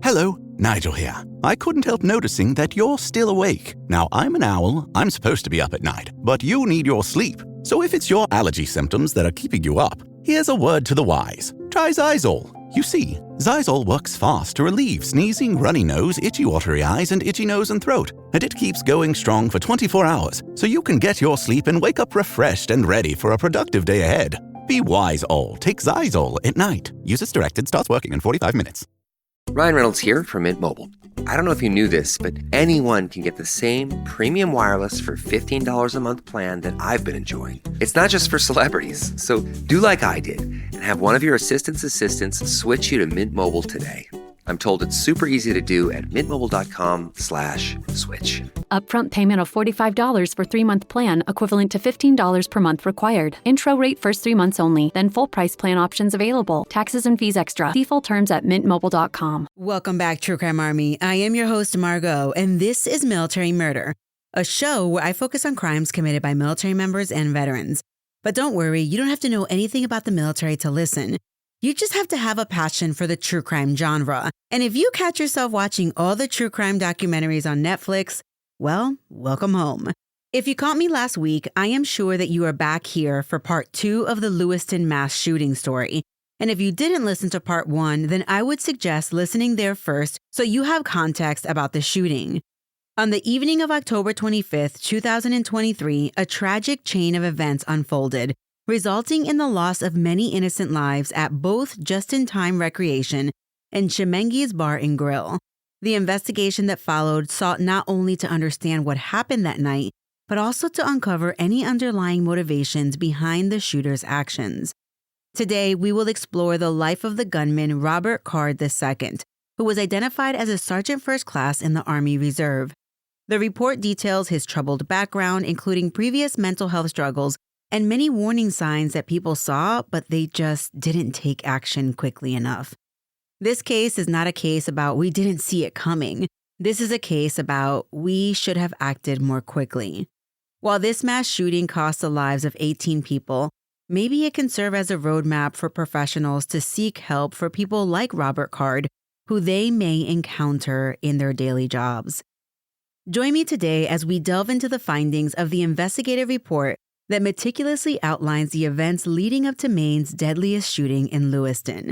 Hello, Nigel here. I couldn't help noticing that you're still awake. Now, I'm an owl. I'm supposed to be up at night, but you need your sleep. So if it's your allergy symptoms that are keeping you up, here's a word to the wise. Try Xyzal. You see, Xyzal works fast to relieve sneezing, runny nose, itchy watery eyes, and itchy nose and throat. And it keeps going strong for 24 hours, so you can get your sleep and wake up refreshed and ready for a productive day ahead. Be wise, all. Take Xyzal at night. Use as directed. Starts working in 45 minutes. Ryan Reynolds here from Mint Mobile. I don't know if you knew this, but anyone can get the same premium wireless for $15 a month plan that I've been enjoying. It's not just for celebrities. So do like I did and have one of your assistants switch you to Mint Mobile today. I'm told it's super easy to do at mintmobile.com/switch. Upfront payment of $45 for 3-month plan, equivalent to $15 per month required. Intro rate first 3 months only, then full price plan options available. Taxes and fees extra. See full terms at mintmobile.com. Welcome back, True Crime Army. I am your host, Margot, and this is Military Murder, a show where I focus on crimes committed by military members and veterans. But don't worry, you don't have to know anything about the military to listen. You just have to have a passion for the true crime genre. And if you catch yourself watching all the true crime documentaries on Netflix, well, welcome home. If you caught me last week, I am sure that you are back here for part 2 of the Lewiston mass shooting story. And if you didn't listen to part 1, then I would suggest listening there first so you have context about the shooting. On the evening of October 25th, 2023, a tragic chain of events unfolded, resulting in the loss of many innocent lives at both Just-in-Time Recreation and Chemengi's Bar and Grill. The investigation that followed sought not only to understand what happened that night, but also to uncover any underlying motivations behind the shooter's actions. Today, we will explore the life of the gunman Robert Card II, who was identified as a Sergeant First Class in the Army Reserve. The report details his troubled background, including previous mental health struggles and many warning signs that people saw, but they just didn't take action quickly enough. This case is not a case about we didn't see it coming. This is a case about we should have acted more quickly. While this mass shooting cost the lives of 18 people, maybe it can serve as a roadmap for professionals to seek help for people like Robert Card, who they may encounter in their daily jobs. Join me today as we delve into the findings of the investigative report that meticulously outlines the events leading up to Maine's deadliest shooting in Lewiston.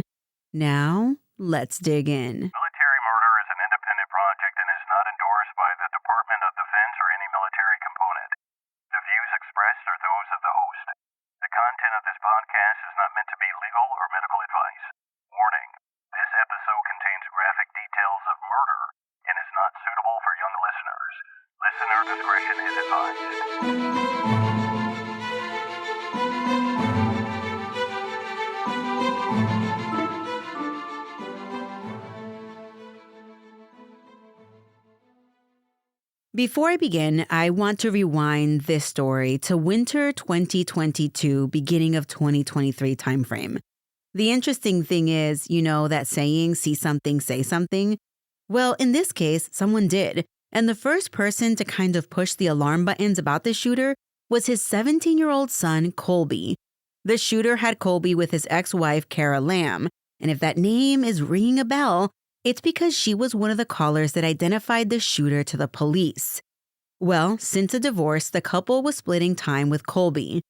Now, let's dig in. Military murder is an independent project and is not endorsed by the Department of Defense or any military component. The views expressed are those of the host. The content of this podcast is not meant to be legal or medical advice. Warning, this episode contains graphic details of murder and is not suitable for young listeners. Listener discretion is advised. Before I begin, I want to rewind this story to winter 2022, beginning of 2023 timeframe. The interesting thing is, you know that saying, see something, say something? Well, in this case, someone did. And the first person to kind of push the alarm buttons about the shooter was his 17-year-old son, Colby. The shooter had Colby with his ex-wife, Kara Lamb. And if that name is ringing a bell, it's because she was one of the callers that identified the shooter to the police. Well, since a divorce, the couple was splitting time with Colby.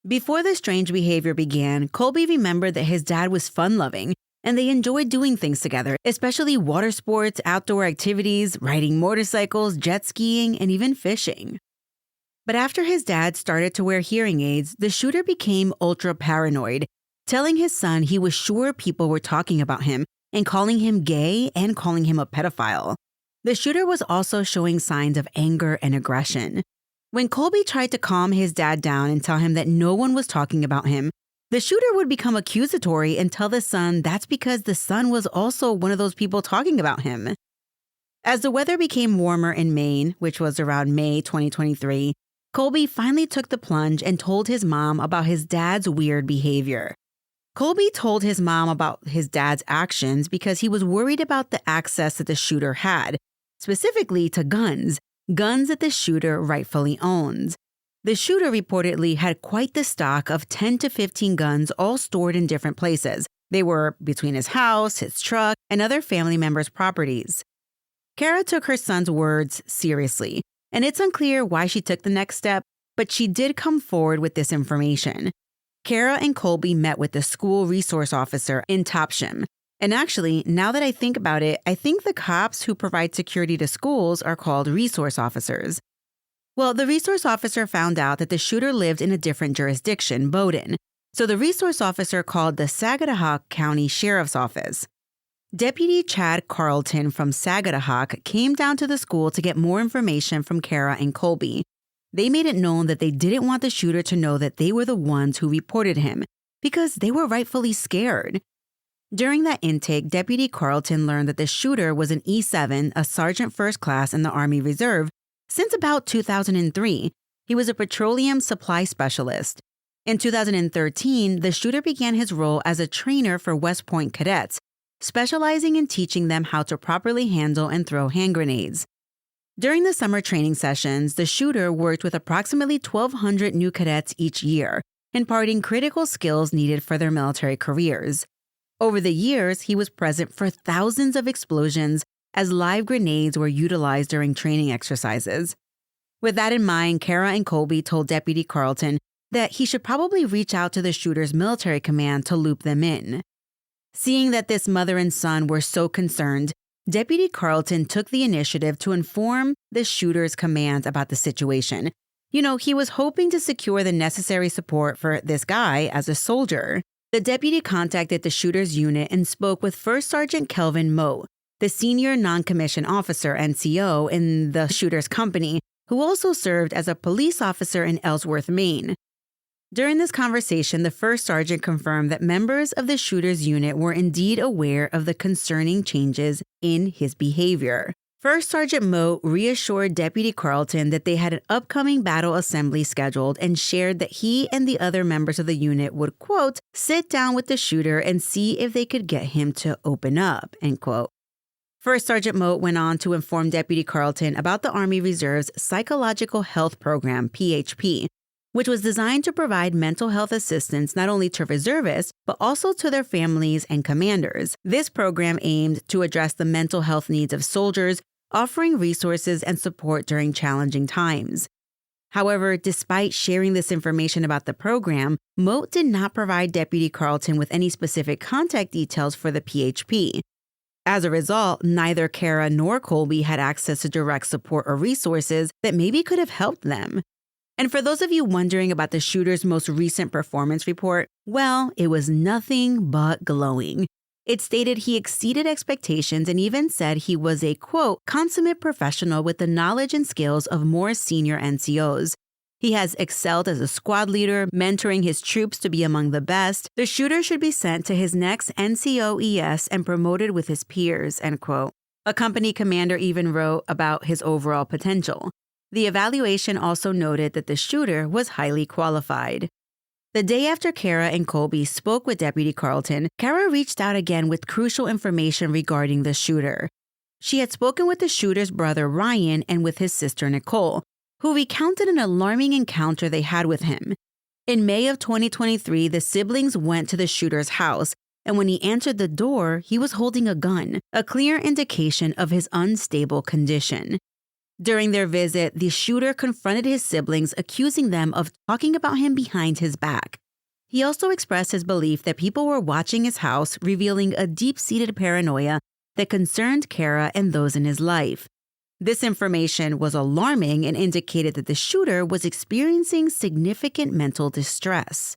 Before the strange behavior began, Colby remembered that his dad was fun-loving, and they enjoyed doing things together, especially water sports, outdoor activities, riding motorcycles, jet skiing, and even fishing. But after his dad started to wear hearing aids, the shooter became ultra-paranoid, telling his son he was sure people were talking about him and calling him gay and calling him a pedophile. The shooter was also showing signs of anger and aggression. When Colby tried to calm his dad down and tell him that no one was talking about him, the shooter would become accusatory and tell the son that's because the son was also one of those people talking about him. As the weather became warmer in Maine, which was around May 2023, Colby finally took the plunge and told his mom about his dad's weird behavior. Colby told his mom about his dad's actions because he was worried about the access that the shooter had, specifically to guns that the shooter rightfully owns. The shooter reportedly had quite the stock of 10 to 15 guns all stored in different places, They were between his house, his truck, and other family members' properties. Kara took her son's words seriously, and it's unclear why she took the next step, but she did come forward with this information. Kara and Colby met with the school resource officer in Topsham. And actually, now that I think about it, I think the cops who provide security to schools are called resource officers. Well, the resource officer found out that the shooter lived in a different jurisdiction, Bowdoin. So the resource officer called the Sagadahoc County Sheriff's Office. Deputy Chad Carlton from Sagadahoc came down to the school to get more information from Kara and Colby. They made it known that they didn't want the shooter to know that they were the ones who reported him because they were rightfully scared. During that intake, Deputy Carlton learned that the shooter was an E7, a sergeant first class in the Army Reserve, since about 2003. He was a petroleum supply specialist. In 2013, the shooter began his role as a trainer for West Point cadets, specializing in teaching them how to properly handle and throw hand grenades. During the summer training sessions, the shooter worked with approximately 1,200 new cadets each year, imparting critical skills needed for their military careers. Over the years, he was present for thousands of explosions as live grenades were utilized during training exercises. With that in mind, Kara and Colby told Deputy Carlton that he should probably reach out to the shooter's military command to loop them in. Seeing that this mother and son were so concerned, Deputy Carlton took the initiative to inform the shooter's command about the situation. He was hoping to secure the necessary support for this guy as a soldier. The deputy contacted the shooter's unit and spoke with First Sergeant Kelvin Moe, the senior non-commissioned officer NCO in the shooter's company, who also served as a police officer in Ellsworth, Maine. During this conversation, the first sergeant confirmed that members of the shooter's unit were indeed aware of the concerning changes in his behavior. First Sergeant Moe reassured Deputy Carlton that they had an upcoming battle assembly scheduled and shared that he and the other members of the unit would, quote, sit down with the shooter and see if they could get him to open up, end quote. First Sergeant Moe went on to inform Deputy Carlton about the Army Reserve's Psychological Health Program, PHP, which was designed to provide mental health assistance not only to reservists, but also to their families and commanders. This program aimed to address the mental health needs of soldiers, offering resources and support during challenging times. However, despite sharing this information about the program, Moe did not provide Deputy Carlton with any specific contact details for the PHP. As a result, neither Kara nor Colby had access to direct support or resources that maybe could have helped them. And for those of you wondering about the shooter's most recent performance report, well, it was nothing but glowing. It stated he exceeded expectations and even said he was a, quote, consummate professional with the knowledge and skills of more senior NCOs. He has excelled as a squad leader, mentoring his troops to be among the best. The shooter should be sent to his next NCOES and promoted with his peers, end quote. A company commander even wrote about his overall potential. The evaluation also noted that the shooter was highly qualified. The day after Kara and Colby spoke with Deputy Carlton, Kara reached out again with crucial information regarding the shooter. She had spoken with the shooter's brother Ryan and with his sister Nicole, who recounted an alarming encounter they had with him. In May of 2023, the siblings went to the shooter's house, and when he answered the door, he was holding a gun, a clear indication of his unstable condition. During their visit, the shooter confronted his siblings, accusing them of talking about him behind his back. He also expressed his belief that people were watching his house, revealing a deep-seated paranoia that concerned Kara and those in his life. This information was alarming and indicated that the shooter was experiencing significant mental distress.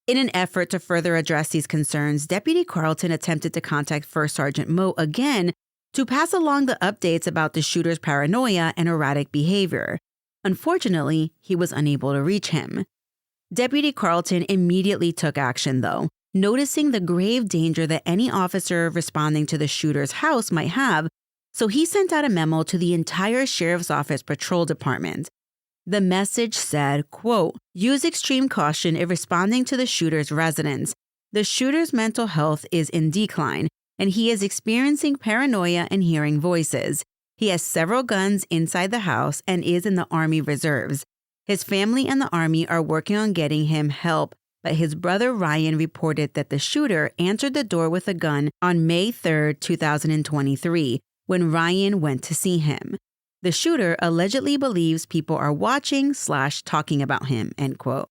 In an effort to further address these concerns, Deputy Carlton attempted to contact First Sergeant Moe again to pass along the updates about the shooter's paranoia and erratic behavior. Unfortunately, he was unable to reach him. Deputy Carlton immediately took action, though, noticing the grave danger that any officer responding to the shooter's house might have, so he sent out a memo to the entire Sheriff's Office Patrol Department. The message said, quote, use extreme caution if responding to the shooter's residence. The shooter's mental health is in decline, and he is experiencing paranoia and hearing voices. He has several guns inside the house and is in the Army Reserves. His family and the Army are working on getting him help but his brother Ryan reported that the shooter answered the door with a gun on May 3, 2023, when Ryan went to see him. The shooter allegedly believes people are watching/talking about him, end quote.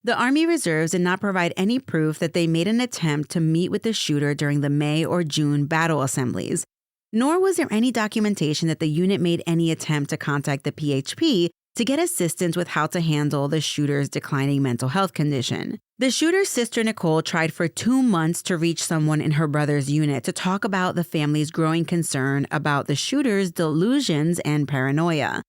The Army Reserves did not provide any proof that they made an attempt to meet with the shooter during the May or June battle assemblies, nor was there any documentation that the unit made any attempt to contact the PHP to get assistance with how to handle the shooter's declining mental health condition. The shooter's sister Nicole tried for 2 months to reach someone in her brother's unit to talk about the family's growing concern about the shooter's delusions and paranoia.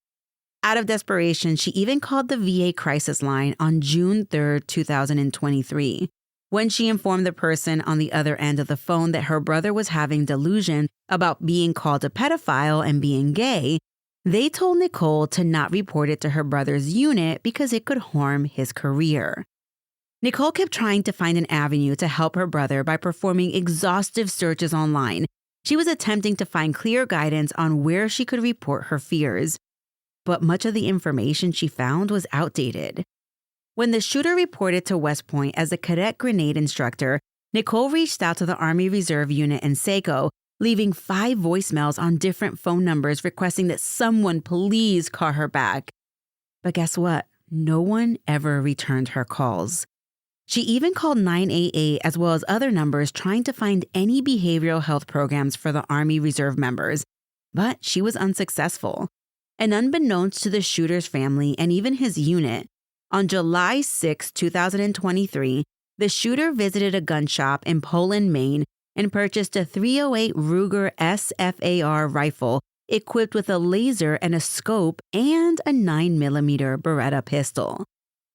Out of desperation, she even called the VA crisis line on June 3, 2023. When she informed the person on the other end of the phone that her brother was having delusions about being called a pedophile and being gay, they told Nicole to not report it to her brother's unit because it could harm his career. Nicole kept trying to find an avenue to help her brother by performing exhaustive searches online. She was attempting to find clear guidance on where she could report her fears. But much of the information she found was outdated. When the shooter reported to West Point as a cadet grenade instructor, Nicole reached out to the Army Reserve unit in Saco, leaving 5 voicemails on different phone numbers requesting that someone please call her back. But guess what? No one ever returned her calls. She even called 988 as well as other numbers trying to find any behavioral health programs for the Army Reserve members, but she was unsuccessful. And unbeknownst to the shooter's family and even his unit, on July 6, 2023, the shooter visited a gun shop in Poland, Maine, and purchased a .308 Ruger SFAR rifle equipped with a laser and a scope and a 9mm Beretta pistol.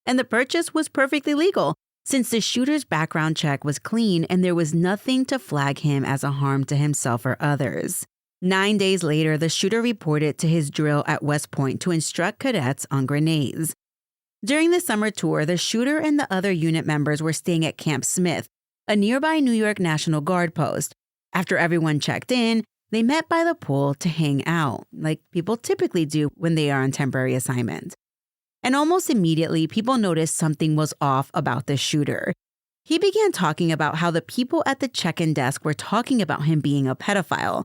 And the purchase was perfectly legal, since the shooter's background check was clean and there was nothing to flag him as a harm to himself or others. 9 days later, the shooter reported to his drill at West Point to instruct cadets on grenades. During the summer tour, the shooter and the other unit members were staying at Camp Smith, a nearby New York National Guard post. After everyone checked in, they met by the pool to hang out, like people typically do when they are on temporary assignment. And almost immediately, people noticed something was off about the shooter. He began talking about how the people at the check-in desk were talking about him being a pedophile.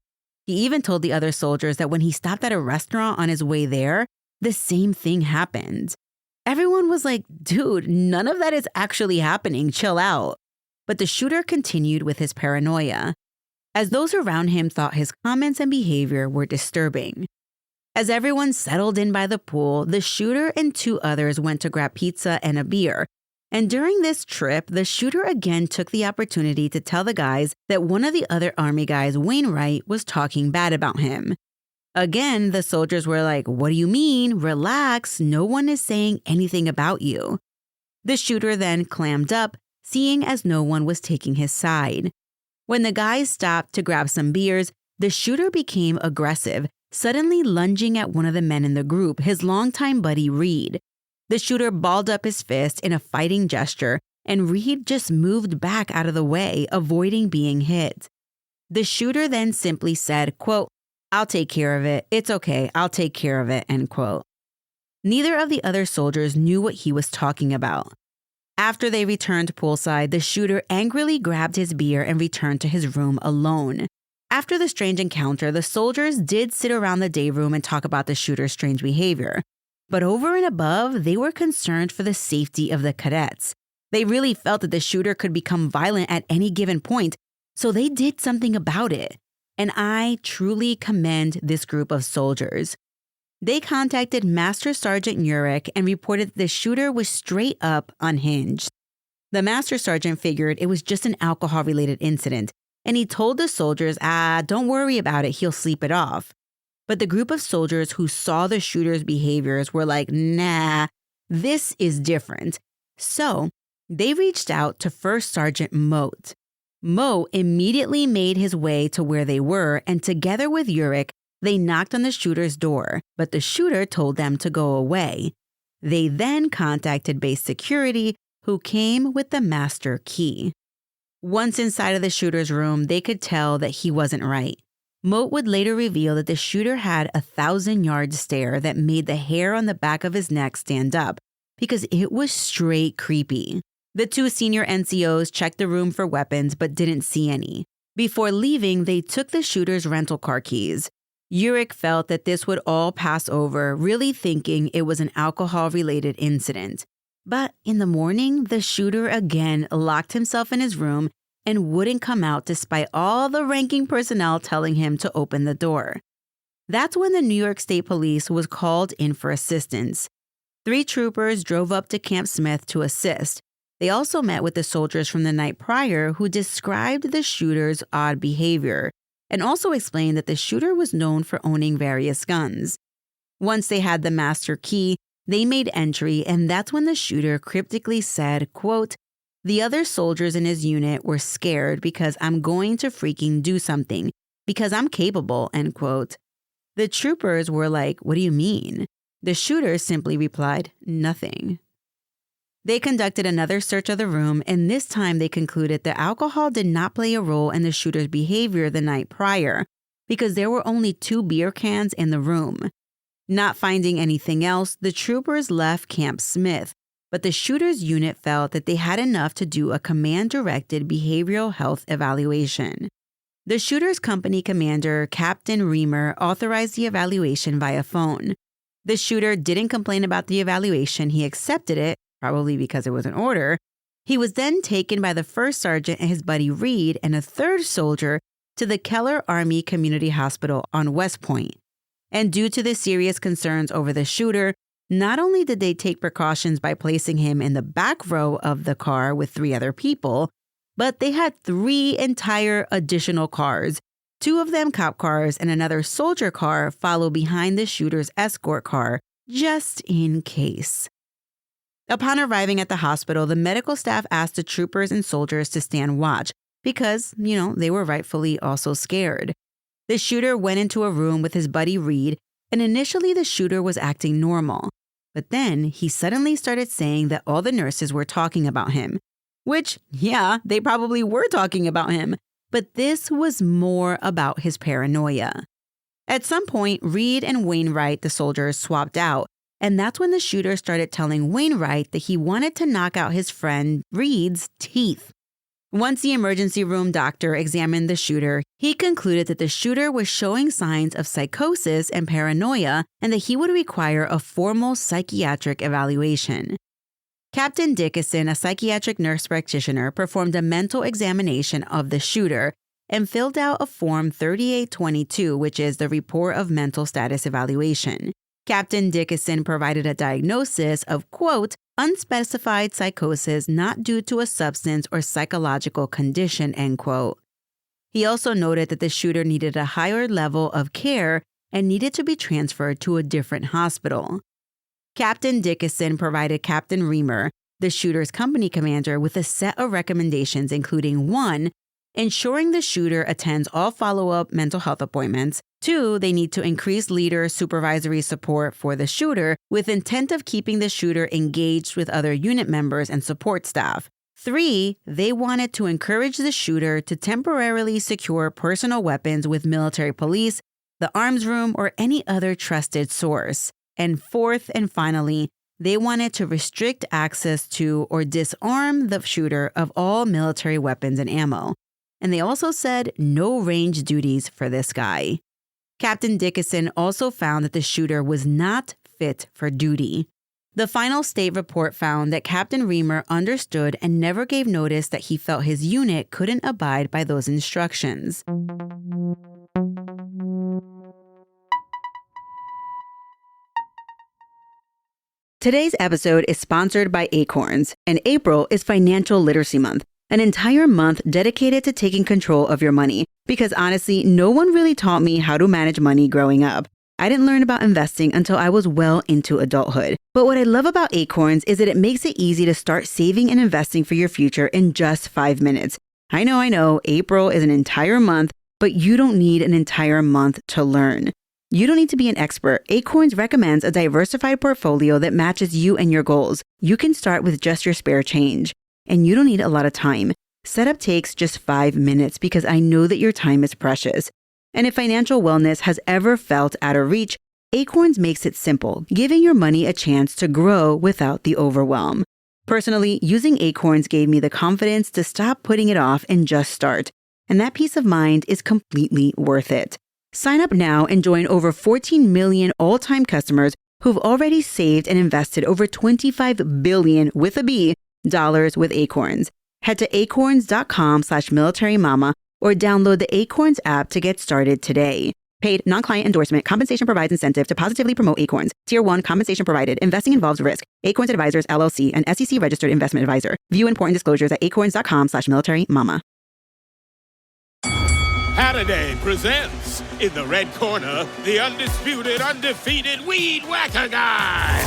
He even told the other soldiers that when he stopped at a restaurant on his way there, the same thing happened. Everyone was like, dude, none of that is actually happening, chill out. But the shooter continued with his paranoia, as those around him thought his comments and behavior were disturbing. As everyone settled in by the pool, the shooter and 2 others went to grab pizza and a beer. And during this trip, the shooter again took the opportunity to tell the guys that one of the other Army guys, Wainwright, was talking bad about him. Again, the soldiers were like, what do you mean? Relax, no one is saying anything about you. The shooter then clammed up, seeing as no one was taking his side. When the guys stopped to grab some beers, the shooter became aggressive, suddenly lunging at one of the men in the group, his longtime buddy Reed. The shooter balled up his fist in a fighting gesture, and Reed just moved back out of the way, avoiding being hit. The shooter then simply said, quote, I'll take care of it. It's okay. I'll take care of it, end quote. Neither of the other soldiers knew what he was talking about. After they returned poolside, the shooter angrily grabbed his beer and returned to his room alone. After the strange encounter, the soldiers did sit around the day room and talk about the shooter's strange behavior. But over and above, they were concerned for the safety of the cadets. They really felt that the shooter could become violent at any given point, so they did something about it. And I truly commend this group of soldiers. They contacted Master Sergeant Urich and reported the shooter was straight up unhinged. The Master Sergeant figured it was just an alcohol-related incident, and he told the soldiers, don't worry about it, he'll sleep it off. But the group of soldiers who saw the shooter's behaviors were like, nah, this is different. So they reached out to First Sergeant Moat. Moat immediately made his way to where they were, and together with Urich, they knocked on the shooter's door, but the shooter told them to go away. They then contacted base security, who came with the master key. Once inside of the shooter's room, they could tell that he wasn't right. Moat would later reveal that the shooter had a 1,000-yard stare that made the hair on the back of his neck stand up, because it was straight creepy. The two senior NCOs checked the room for weapons but didn't see any. Before leaving, they took the shooter's rental car keys. Urich felt that this would all pass over, really thinking it was an alcohol-related incident. But in the morning, the shooter again locked himself in his room and wouldn't come out despite all the ranking personnel telling him to open the door. That's when the New York State Police was called in for assistance. 3 troopers drove up to Camp Smith to assist. They also met with the soldiers from the night prior who described the shooter's odd behavior and also explained that the shooter was known for owning various guns. Once they had the master key, they made entry, and that's when the shooter cryptically said, quote, "The other soldiers in his unit were scared because I'm going to freaking do something, because I'm capable," end quote. The troopers were like, "What do you mean?" The shooter simply replied, "Nothing." They conducted another search of the room, and this time they concluded that alcohol did not play a role in the shooter's behavior the night prior, because there were only 2 beer cans in the room. Not finding anything else, the troopers left Camp Smith, but the shooter's unit felt that they had enough to do a command-directed behavioral health evaluation. The shooter's company commander, Captain Reamer, authorized the evaluation via phone. The shooter didn't complain about the evaluation. He accepted it, probably because it was an order. He was then taken by the first sergeant and his buddy Reed and a 3rd soldier to the Keller Army Community Hospital on West Point. And due to the serious concerns over the shooter, not only did they take precautions by placing him in the back row of the car with 3 other people, but they had 3 entire additional cars, 2 of them cop cars and another soldier car follow behind the shooter's escort car, just in case. Upon arriving at the hospital, the medical staff asked the troopers and soldiers to stand watch because, they were rightfully also scared. The shooter went into a room with his buddy Reed, and initially the shooter was acting normal. But then he suddenly started saying that all the nurses were talking about him. Which, yeah, they probably were talking about him. But this was more about his paranoia. At some point, Reed and Wainwright, the soldiers, swapped out. And that's when the shooter started telling Wainwright that he wanted to knock out his friend Reed's teeth. Once the emergency room doctor examined the shooter, he concluded that the shooter was showing signs of psychosis and paranoia and that he would require a formal psychiatric evaluation. Captain Dickinson, a psychiatric nurse practitioner, performed a mental examination of the shooter and filled out a Form 3822, which is the Report of Mental Status Evaluation. Captain Dickinson provided a diagnosis of, quote, "unspecified psychosis not due to a substance or psychological condition," end quote. He also noted that the shooter needed a higher level of care and needed to be transferred to a different hospital. Captain Dickinson provided Captain Reamer, the shooter's company commander, with a set of recommendations, including 1, ensuring the shooter attends all follow-up mental health appointments. 2, they need to increase leader supervisory support for the shooter with intent of keeping the shooter engaged with other unit members and support staff. 3, they wanted to encourage the shooter to temporarily secure personal weapons with military police, the arms room, or any other trusted source. And 4th and finally, they wanted to restrict access to or disarm the shooter of all military weapons and ammo. And they also said no range duties for this guy. Captain Dickinson also found that the shooter was not fit for duty. The final state report found that Captain Reamer understood and never gave notice that he felt his unit couldn't abide by those instructions. Today's episode is sponsored by Acorns, and April is Financial Literacy Month, an entire month dedicated to taking control of your money. Because honestly, no one really taught me how to manage money growing up. I didn't learn about investing until I was well into adulthood. But what I love about Acorns is that it makes it easy to start saving and investing for your future in just 5 minutes. I know, April is an entire month, but you don't need an entire month to learn. You don't need to be an expert. Acorns recommends a diversified portfolio that matches you and your goals. You can start with just your spare change. And you don't need a lot of time. Setup takes just 5 minutes because I know that your time is precious. And if financial wellness has ever felt out of reach, Acorns makes it simple, giving your money a chance to grow without the overwhelm. Personally, using Acorns gave me the confidence to stop putting it off and just start. And that peace of mind is completely worth it. Sign up now and join over 14 million all-time customers who've already saved and invested over $25 billion with a B dollars with Acorns. Head to acorns.com/militarymama or download the Acorns app to get started today. Paid non-client endorsement. Compensation provides incentive to positively promote Acorns. Tier 1 compensation provided. Investing involves risk. Acorns Advisors, LLC, an SEC registered investment advisor. View important disclosures at acorns.com/militarymama. Hathaway presents, in the red corner, the undisputed, undefeated Weed Whacker Guy.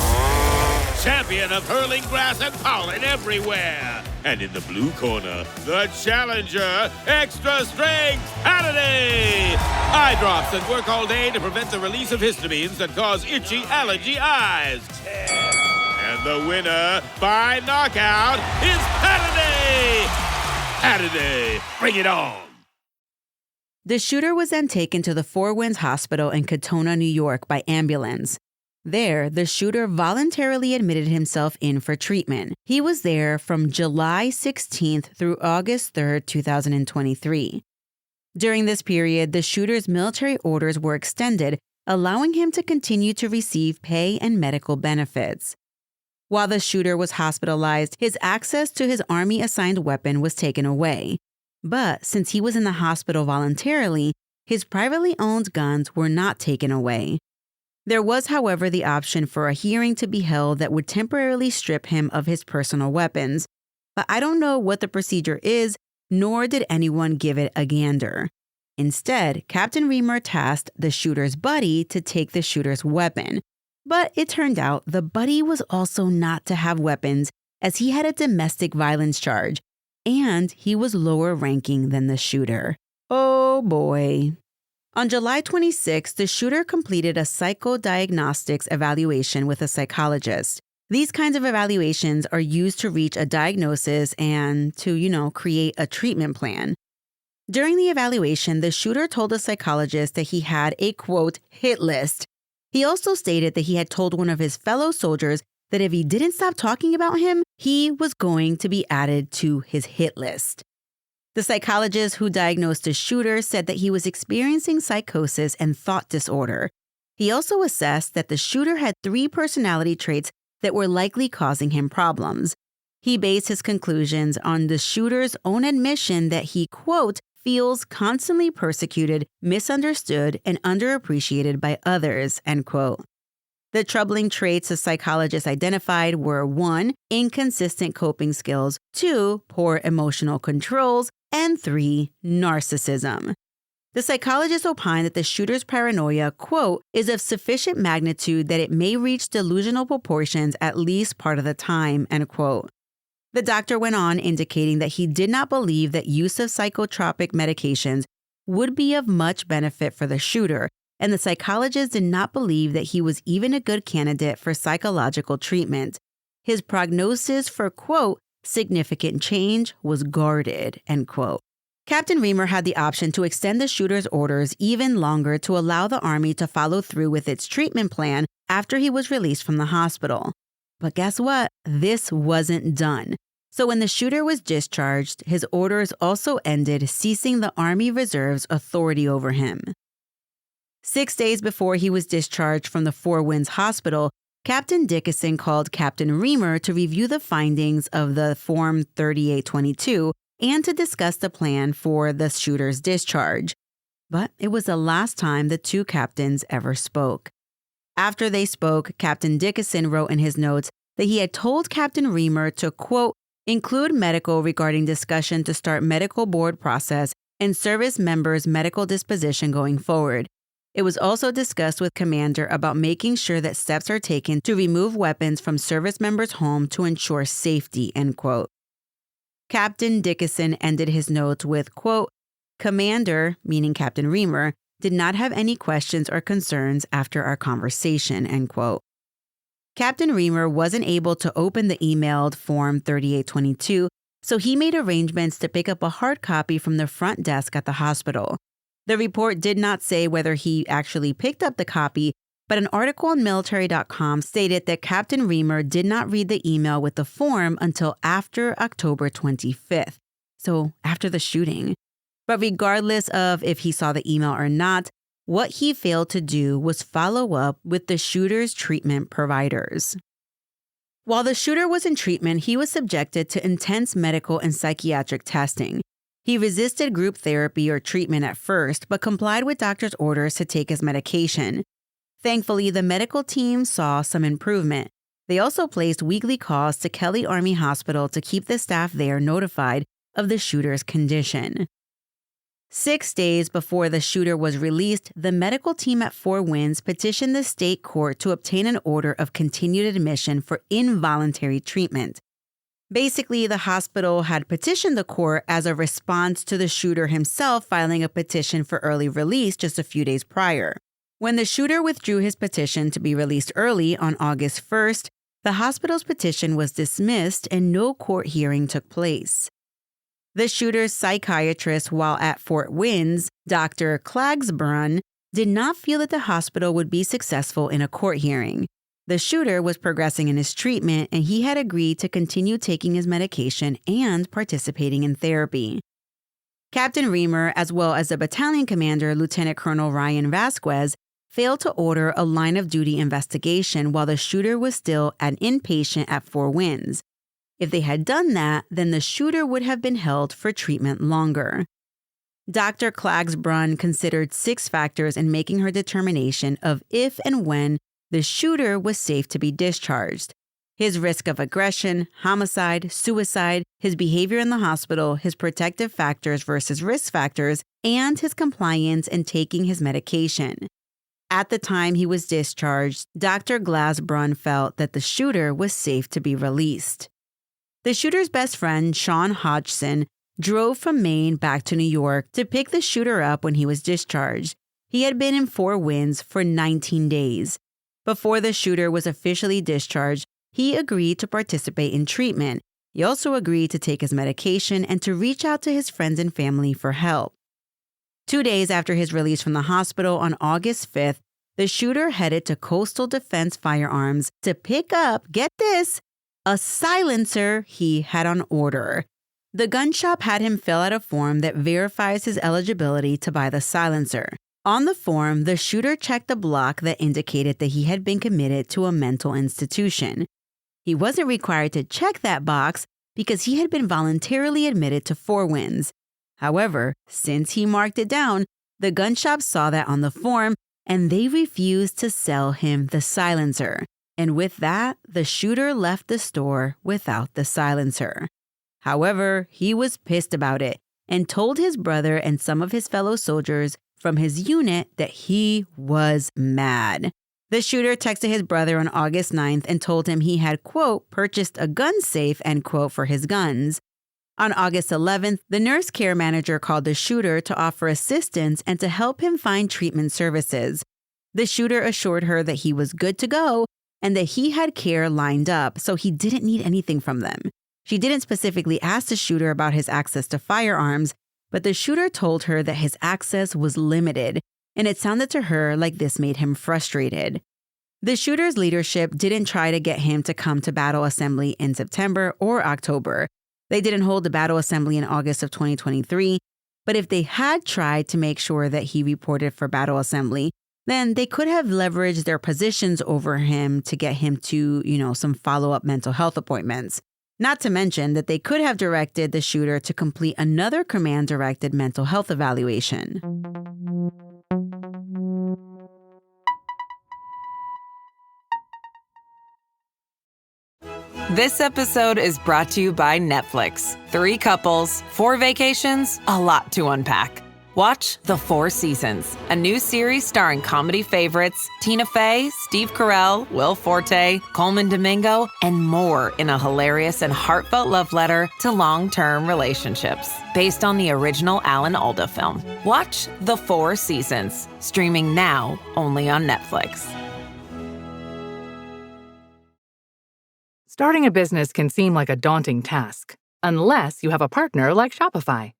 Champion of hurling grass and pollen everywhere. And in the blue corner, the challenger, extra strength, Hathaway. Eye drops that work all day to prevent the release of histamines that cause itchy allergy eyes. And the winner, by knockout, is Hathaway. Hathaway, bring it on. The shooter was then taken to the Four Winds Hospital in Katonah, New York by ambulance. There, the shooter voluntarily admitted himself in for treatment. He was there from July 16th through August 3rd, 2023. During this period, the shooter's military orders were extended, allowing him to continue to receive pay and medical benefits. While the shooter was hospitalized, his access to his Army-assigned weapon was taken away. But since he was in the hospital voluntarily, his privately owned guns were not taken away. There was, however, the option for a hearing to be held that would temporarily strip him of his personal weapons. But I don't know what the procedure is, nor did anyone give it a gander. Instead, Captain Reamer tasked the shooter's buddy to take the shooter's weapon. But it turned out the buddy was also not to have weapons, as he had a domestic violence charge, and he was lower ranking than the shooter. Oh boy. On July 26, the shooter completed a psychodiagnostics evaluation with a psychologist. These kinds of evaluations are used to reach a diagnosis and to, create a treatment plan. During the evaluation, the shooter told the psychologist that he had a, quote, hit list. He also stated that he had told one of his fellow soldiers that if he didn't stop talking about him, he was going to be added to his hit list. The psychologist who diagnosed the shooter said that he was experiencing psychosis and thought disorder. He also assessed that the shooter had 3 personality traits that were likely causing him problems. He based his conclusions on the shooter's own admission that he, quote, feels constantly persecuted, misunderstood, and underappreciated by others, end quote. The troubling traits the psychologist identified were 1. Inconsistent coping skills, 2. Poor emotional controls, and 3. Narcissism. The psychologist opined that the shooter's paranoia, quote, is of sufficient magnitude that it may reach delusional proportions at least part of the time, end quote. The doctor went on indicating that he did not believe that use of psychotropic medications would be of much benefit for the shooter, and the psychologist did not believe that he was even a good candidate for psychological treatment. His prognosis for, quote, significant change was guarded, end quote. Captain Reamer had the option to extend the shooter's orders even longer to allow the Army to follow through with its treatment plan after he was released from the hospital. But guess what? This wasn't done. So when the shooter was discharged, his orders also ended, ceasing the Army Reserve's authority over him. 6 days before he was discharged from the Four Winds Hospital, Captain Dickinson called Captain Reamer to review the findings of the Form 3822 and to discuss the plan for the shooter's discharge. But it was the last time the two captains ever spoke. After they spoke, Captain Dickinson wrote in his notes that he had told Captain Reamer to, quote, include medical regarding discussion to start medical board process and service members' medical disposition going forward. It was also discussed with Commander about making sure that steps are taken to remove weapons from service members' home to ensure safety, end quote. Captain Dickinson ended his notes with, quote, Commander, meaning Captain Reamer, did not have any questions or concerns after our conversation, end quote. Captain Reamer wasn't able to open the emailed Form 3822, so he made arrangements to pick up a hard copy from the front desk at the hospital. The report did not say whether he actually picked up the copy, But an article on military.com stated that Captain Reamer did not read the email with the form until after October 25th, so after the shooting. But regardless of if he saw the email or not, what he failed to do was follow up with the shooter's treatment providers. While the shooter was in treatment, he was subjected to intense medical and psychiatric testing. He resisted group therapy or treatment at first, but complied with doctor's orders to take his medication. Thankfully, the medical team saw some improvement. They also placed weekly calls to Kelly Army Hospital to keep the staff there notified of the shooter's condition. 6 days before the shooter was released, the medical team at Four Winds petitioned the state court to obtain an order of continued admission for involuntary treatment. Basically, the hospital had petitioned the court as a response to the shooter himself filing a petition for early release just a few days prior. When the shooter withdrew his petition to be released early on August 1st, the hospital's petition was dismissed and no court hearing took place. The shooter's psychiatrist while at Fort Winds, Dr. Klagsbrunn, did not feel that the hospital would be successful in a court hearing. The shooter was progressing in his treatment and he had agreed to continue taking his medication and participating in therapy. Captain Reamer, as well as the battalion commander, Lieutenant Colonel Ryan Vasquez, failed to order a line-of-duty investigation while the shooter was still an inpatient at Four Winds. If they had done that, then the shooter would have been held for treatment longer. Dr. Klagsbrunn considered 6 factors in making her determination of if and when the shooter was safe to be discharged: his risk of aggression, homicide, suicide, his behavior in the hospital, his protective factors versus risk factors, and his compliance in taking his medication. At the time he was discharged, Dr. Klagsbrunn felt that the shooter was safe to be released. The shooter's best friend, Sean Hodgson, drove from Maine back to New York to pick the shooter up when he was discharged. He had been in Four Winds for 19 days. Before the shooter was officially discharged, he agreed to participate in treatment. He also agreed to take his medication and to reach out to his friends and family for help. 2 days after his release from the hospital on August 5th, the shooter headed to Coastal Defense Firearms to pick up, get this, a silencer he had on order. The gun shop had him fill out a form that verifies his eligibility to buy the silencer. On the form, the shooter checked a block that indicated that he had been committed to a mental institution. He wasn't required to check that box because he had been voluntarily admitted to Four Winds. However, since he marked it down, the gun shop saw that on the form and they refused to sell him the silencer. And with that, the shooter left the store without the silencer. However, he was pissed about it and told his brother and some of his fellow soldiers from his unit that he was mad. The shooter texted his brother on August 9th and told him he had, quote, purchased a gun safe, end quote, for his guns. On August 11th, the nurse care manager called the shooter to offer assistance and to help him find treatment services. The shooter assured her that he was good to go and that he had care lined up, so he didn't need anything from them. She didn't specifically ask the shooter about his access to firearms, but the shooter told her that his access was limited, and it sounded to her like this made him frustrated. The shooter's leadership didn't try to get him to come to battle assembly in September or October. They didn't hold the battle assembly in August of 2023, but if they had tried to make sure that he reported for battle assembly, then they could have leveraged their positions over him to get him to, some follow-up mental health appointments. Not to mention that they could have directed the shooter to complete another command-directed mental health evaluation. This episode is brought to you by Netflix. 3 couples, 4 vacations, a lot to unpack. Watch The 4 Seasons, a new series starring comedy favorites Tina Fey, Steve Carell, Will Forte, Coleman Domingo, and more in a hilarious and heartfelt love letter to long-term relationships. Based on the original Alan Alda film. Watch The 4 Seasons, streaming now only on Netflix. Starting a business can seem like a daunting task, unless you have a partner like Shopify.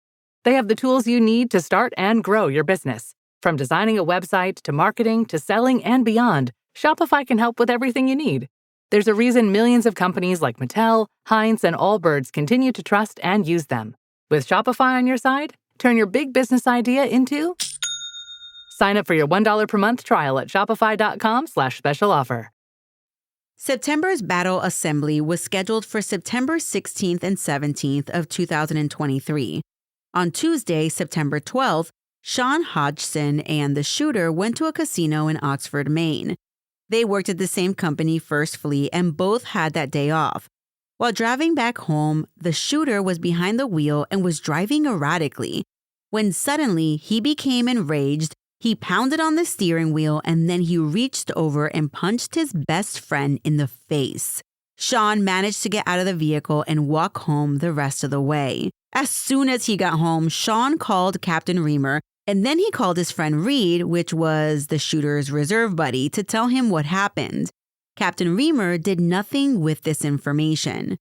They have the tools you need to start and grow your business, From designing a website to marketing to selling and beyond, Shopify can help with everything you need. There's a reason millions of companies like Mattel, Heinz, and Allbirds continue to trust and use them. With Shopify on your side, turn your big business idea into... Sign up for your $1 per month trial at shopify.com/special offer. September's Battle Assembly was scheduled for September 16th and 17th of 2023. On Tuesday, September 12th, Sean Hodgson and the shooter went to a casino in Oxford, Maine. They worked at the same company, First Fleet, and both had that day off. While driving back home, the shooter was behind the wheel and was driving erratically. When suddenly he became enraged, he pounded on the steering wheel and then he reached over and punched his best friend in the face. Sean managed to get out of the vehicle and walk home the rest of the way. As soon as he got home, Sean called Captain Reamer, and then he called his friend Reed, which was the shooter's reserve buddy, to tell him what happened. Captain Reamer did nothing with this information.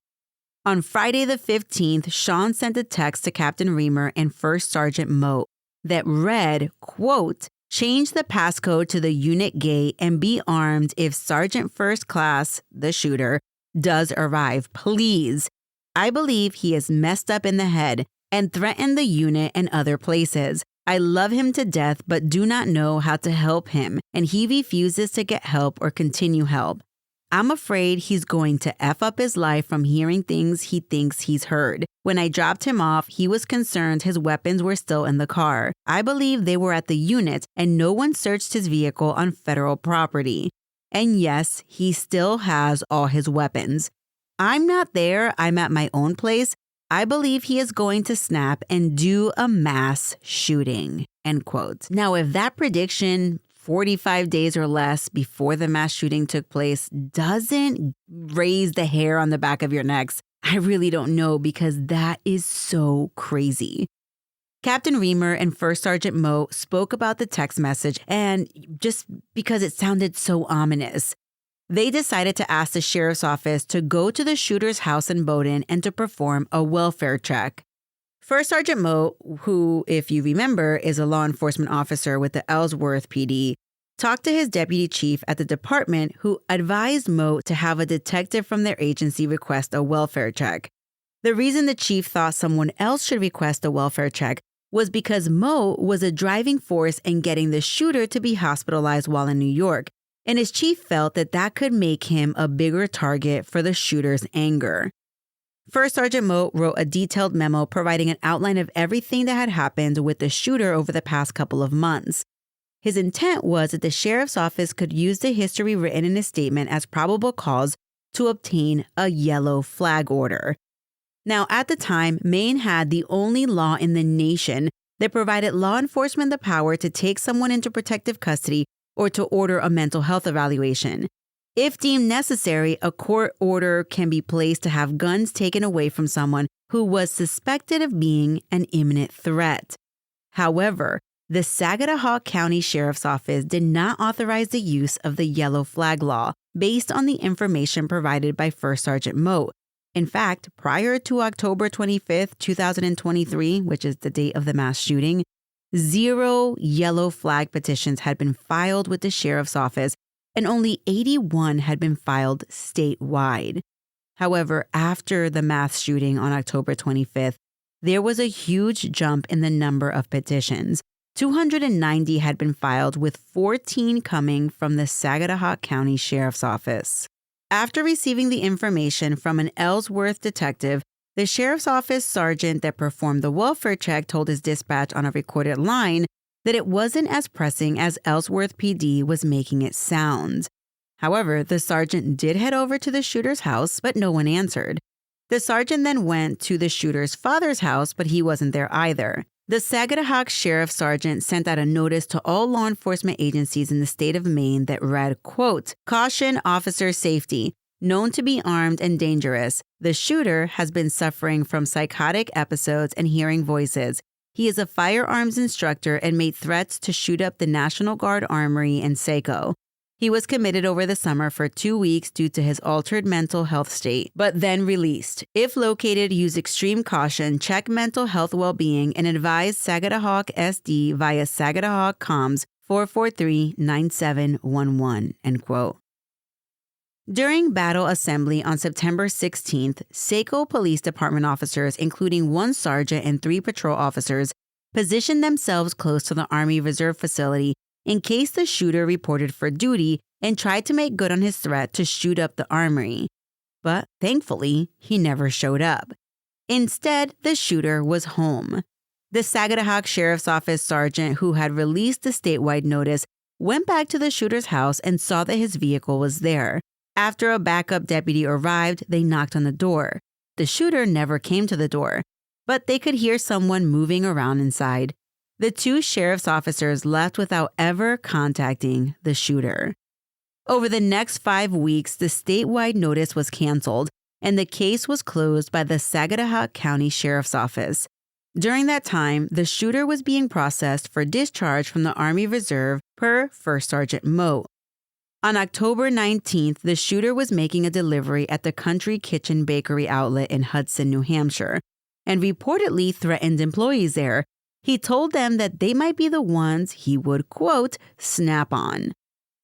On Friday the 15th, Sean sent a text to Captain Reamer and First Sergeant Moat that read, quote, "Change the passcode to the unit gate and be armed if Sergeant First Class, the shooter, does arrive, please. I believe he is messed up in the head and threatened the unit and other places. I love him to death but do not know how to help him, and he refuses to get help or continue help. I'm afraid he's going to F up his life from hearing things he thinks he's heard. When I dropped him off, he was concerned his weapons were still in the car. I believe they were at the unit and no one searched his vehicle on federal property. And yes, he still has all his weapons. I'm not there, I'm at my own place. I believe he is going to snap and do a mass shooting," end quote. Now, if that prediction 45 days or less before the mass shooting took place doesn't raise the hair on the back of your necks, I really don't know, because that is so crazy. Captain Reamer and First Sergeant Moat spoke about the text message, and just because it sounded so ominous, they decided to ask the sheriff's office to go to the shooter's house in Bowdoin and to perform a welfare check. First Sergeant Moat, who, if you remember, is a law enforcement officer with the Ellsworth PD, talked to his deputy chief at the department, who advised Moat to have a detective from their agency request a welfare check. The reason the chief thought someone else should request a welfare check was because Moat was a driving force in getting the shooter to be hospitalized while in New York, and his chief felt that that could make him a bigger target for the shooter's anger. First Sergeant Moat wrote a detailed memo providing an outline of everything that had happened with the shooter over the past couple of months. His intent was that the sheriff's office could use the history written in his statement as probable cause to obtain a yellow flag order. Now, at the time, Maine had the only law in the nation that provided law enforcement the power to take someone into protective custody or to order a mental health evaluation. If deemed necessary, a court order can be placed to have guns taken away from someone who was suspected of being an imminent threat. However, the Saginaw County Sheriff's Office did not authorize the use of the yellow flag law based on the information provided by First Sergeant Moat. In fact, prior to October 25th, 2023, which is the date of the mass shooting, 0 yellow flag petitions had been filed with the sheriff's office, and only 81 had been filed statewide. However, after the mass shooting on October 25th, there was a huge jump in the number of petitions. 290 had been filed, with 14 coming from the Saginaw County Sheriff's Office. After receiving the information from an Ellsworth detective, the sheriff's office sergeant that performed the welfare check told his dispatch on a recorded line that it wasn't as pressing as Ellsworth PD was making it sound. However, the sergeant did head over to the shooter's house, but no one answered. The sergeant then went to the shooter's father's house, but he wasn't there either. The Saginaw Sheriff Sergeant sent out a notice to all law enforcement agencies in the state of Maine that read, quote, "Caution officer safety. Known to be armed and dangerous, the shooter has been suffering from psychotic episodes and hearing voices. He is a firearms instructor and made threats to shoot up the National Guard Armory in Saco. He was committed over the summer for 2 weeks due to his altered mental health state, but then released. If located, use extreme caution, check mental health well-being, and advise Sagadahoc SD via Sagadahoc Comms 443-9711, end quote. During battle assembly on September 16th, Saco Police Department officers, including 1 sergeant and 3 patrol officers, positioned themselves close to the Army Reserve facility in case the shooter reported for duty and tried to make good on his threat to shoot up the armory. But thankfully, he never showed up. Instead, the shooter was home. The Sagadahoc Sheriff's Office sergeant who had released the statewide notice went back to the shooter's house and saw that his vehicle was there. After a backup deputy arrived, they knocked on the door. The shooter never came to the door, but they could hear someone moving around inside. The 2 sheriff's officers left without ever contacting the shooter. Over the next 5 weeks, the statewide notice was canceled, and the case was closed by the Sagadahoc County Sheriff's Office. During that time, the shooter was being processed for discharge from the Army Reserve per First Sergeant Moe. On October 19th, the shooter was making a delivery at the Country Kitchen Bakery outlet in Hudson, New Hampshire, and reportedly threatened employees there. He told them that they might be the ones he would, quote, snap on.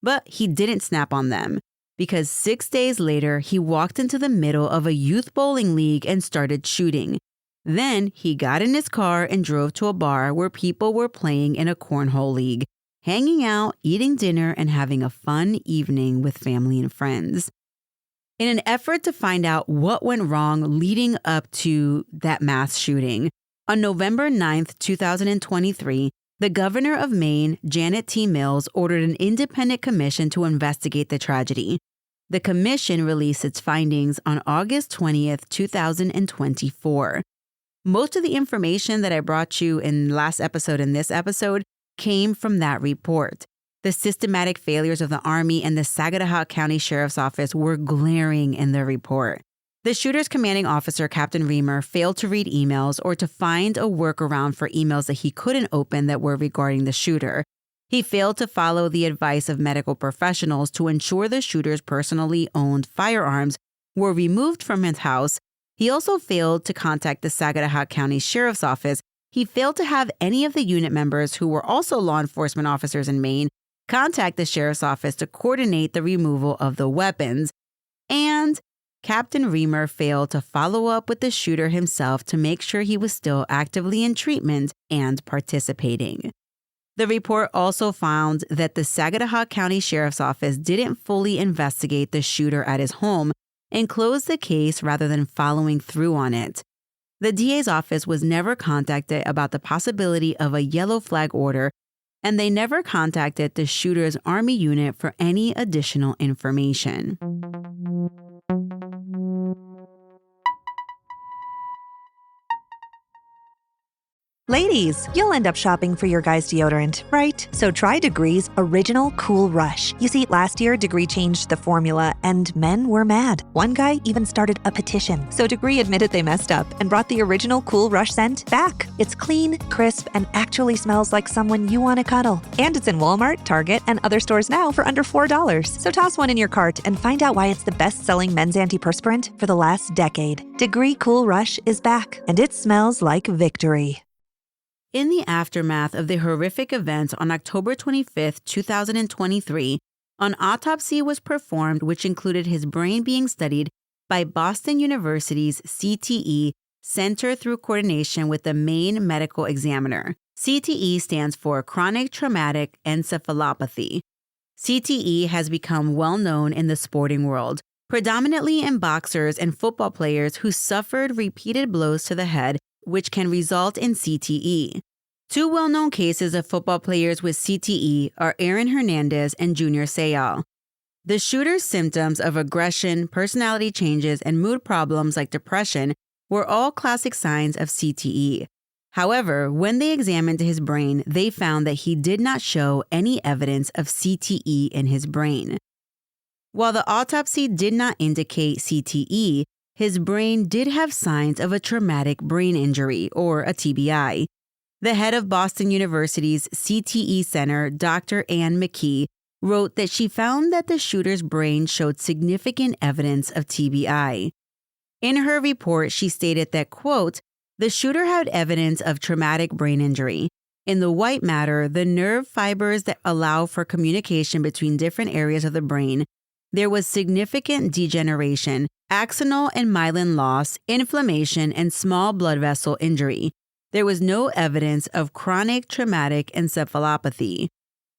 But he didn't snap on them, because 6 days later, he walked into the middle of a youth bowling league and started shooting. Then he got in his car and drove to a bar where people were playing in a cornhole league, hanging out, eating dinner, and having a fun evening with family and friends. In an effort to find out what went wrong leading up to that mass shooting, on November 9th, 2023, the governor of Maine, Janet T. Mills, ordered an independent commission to investigate the tragedy. The commission released its findings on August 20th, 2024. Most of the information that I brought you in last episode and this episode came from that report. The systematic failures of the Army and the Sagadahoc County Sheriff's Office were glaring in the report. The shooter's commanding officer, Captain Reamer, failed to read emails or to find a workaround for emails that he couldn't open that were regarding the shooter. He failed to follow the advice of medical professionals to ensure the shooter's personally owned firearms were removed from his house. He also failed to contact the Sagadahoc County Sheriff's Office. He failed to have any of the unit members who were also law enforcement officers in Maine contact the Sheriff's Office to coordinate the removal of the weapons. And Captain Reamer failed to follow up with the shooter himself to make sure he was still actively in treatment and participating. The report also found that the Sagadahoc County Sheriff's Office didn't fully investigate the shooter at his home and closed the case rather than following through on it. The DA's office was never contacted about the possibility of a yellow flag order, and they never contacted the shooter's Army unit for any additional information. Ladies, you'll end up shopping for your guy's deodorant, right? So try Degree's Original Cool Rush. You see, last year, Degree changed the formula, and men were mad. One guy even started a petition. So Degree admitted they messed up and brought the Original Cool Rush scent back. It's clean, crisp, and actually smells like someone you want to cuddle. And it's in Walmart, Target, and other stores now for under $4. So toss one in your cart and find out why it's the best-selling men's antiperspirant for the last decade. Degree Cool Rush is back, and it smells like victory. In the aftermath of the horrific events on October 25, 2023, an autopsy was performed which included his brain being studied by Boston University's CTE, Center through coordination with the Maine Medical Examiner. CTE stands for Chronic Traumatic Encephalopathy. CTE has become well known in the sporting world, predominantly in boxers and football players who suffered repeated blows to the head, which can result in CTE. Two well-known cases of football players with CTE are Aaron Hernandez and Junior Seau. The shooter's symptoms of aggression, personality changes, and mood problems like depression were all classic signs of CTE. However, when they examined his brain, they found that he did not show any evidence of CTE in his brain. While the autopsy did not indicate CTE, his brain did have signs of a traumatic brain injury, or a TBI. The head of Boston University's CTE Center, Dr. Ann McKee, wrote that she found that the shooter's brain showed significant evidence of TBI. In her report, she stated that, quote, the shooter had evidence of traumatic brain injury. In the white matter, the nerve fibers that allow for communication between different areas of the brain, there was significant degeneration, axonal and myelin loss, inflammation, and small blood vessel injury. There was no evidence of chronic traumatic encephalopathy.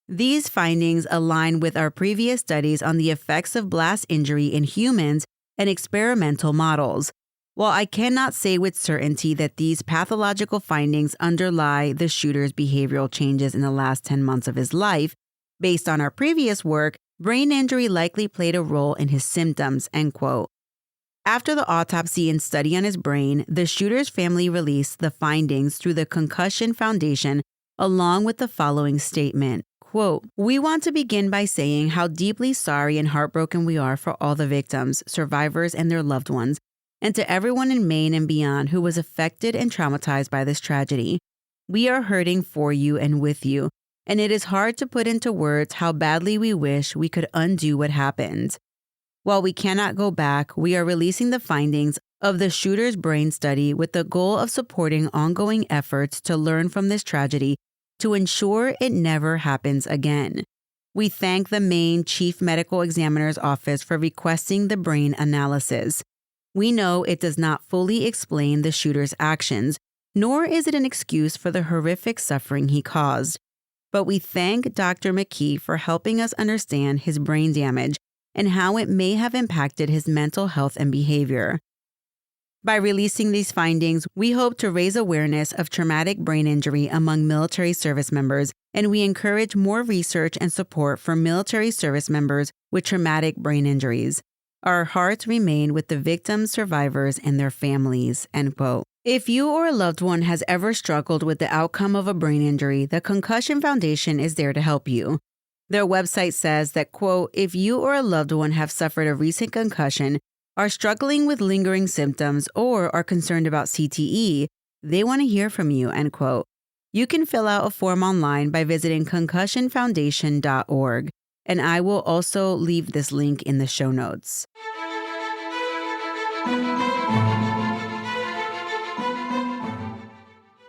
These findings align with our previous studies on the effects of blast injury in humans and experimental models. While I cannot say with certainty that these pathological findings underlie the shooter's behavioral changes in the last 10 months of his life, based on our previous work, brain injury likely played a role in his symptoms, end quote. After the autopsy and study on his brain, the shooter's family released the findings through the Concussion Foundation, along with the following statement. Quote, we want to begin by saying how deeply sorry and heartbroken we are for all the victims, survivors, and their loved ones, and to everyone in Maine and beyond who was affected and traumatized by this tragedy. We are hurting for you and with you, and it is hard to put into words how badly we wish we could undo what happened. While we cannot go back, we are releasing the findings of the shooter's brain study with the goal of supporting ongoing efforts to learn from this tragedy to ensure it never happens again. We thank the Maine Chief Medical Examiner's Office for requesting the brain analysis. We know it does not fully explain the shooter's actions, nor is it an excuse for the horrific suffering he caused. But we thank Dr. McKee for helping us understand his brain damage and how it may have impacted his mental health and behavior. By releasing these findings, we hope to raise awareness of traumatic brain injury among military service members, and we encourage more research and support for military service members with traumatic brain injuries. Our hearts remain with the victims, survivors, and their families, end quote. If you or a loved one has ever struggled with the outcome of a brain injury, the Concussion Foundation is there to help you. Their website says that, quote, if you or a loved one have suffered a recent concussion, are struggling with lingering symptoms, or are concerned about CTE, they want to hear from you, end quote. You can fill out a form online by visiting concussionfoundation.org, and I will also leave this link in the show notes.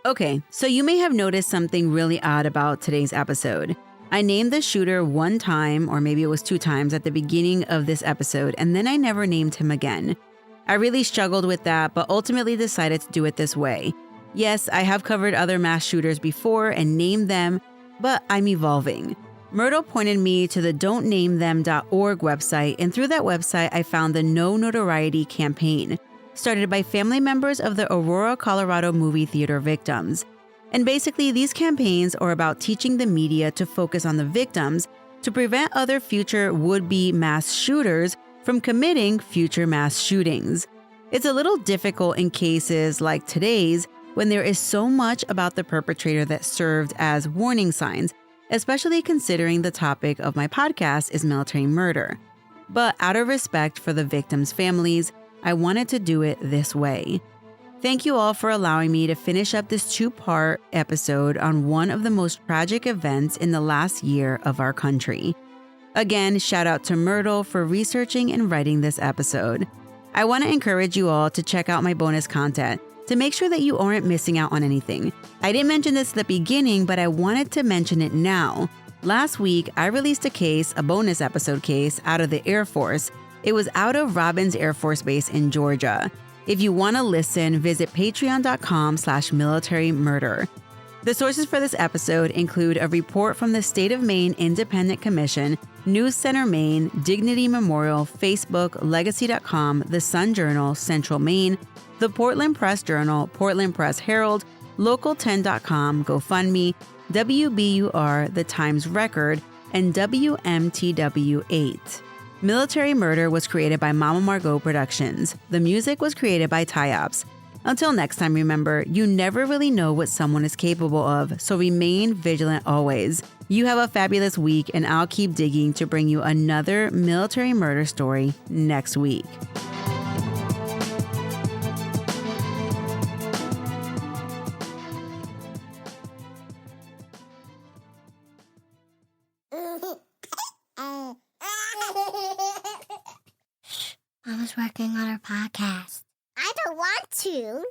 Okay, so you may have noticed something really odd about today's episode. I named the shooter one time, or maybe it was 2 times at the beginning of this episode, and then I never named him again. I really struggled with that, but ultimately decided to do it this way. Yes, I have covered other mass shooters before and named them, but I'm evolving. Myrtle pointed me to the don'tnamethem.org website, and through that website, I found the No Notoriety campaign, started by family members of the Aurora, Colorado movie theater victims. And basically, these campaigns are about teaching the media to focus on the victims to prevent other future would-be mass shooters from committing future mass shootings. It's a little difficult in cases like today's when there is so much about the perpetrator that served as warning signs, especially considering the topic of my podcast is military murder. But out of respect for the victims' families, I wanted to do it this way. Thank you all for allowing me to finish up this 2-part episode on one of the most tragic events in the last year of our country. Again, shout out to Myrtle for researching and writing this episode. I want to encourage you all to check out my bonus content to make sure that you aren't missing out on anything. I didn't mention this at the beginning, but I wanted to mention it now. Last week, I released a bonus episode case out of the Air Force. It was out of Robins Air Force Base in Georgia. If you want to listen, visit patreon.com/militarymurder. The sources for this episode include a report from the State of Maine Independent Commission, News Center Maine, Dignity Memorial, Facebook, Legacy.com, The Sun Journal, Central Maine, the Portland Press Journal, Portland Press Herald, Local10.com, GoFundMe, WBUR, The Times Record, and WMTW 8. Military Murder was created by Mama Margot Productions. The music was created by Tyops. Until next time, remember, you never really know what someone is capable of, so remain vigilant always. You have a fabulous week, and I'll keep digging to bring you another military murder story next week. Mama's working on her podcast. I don't want to.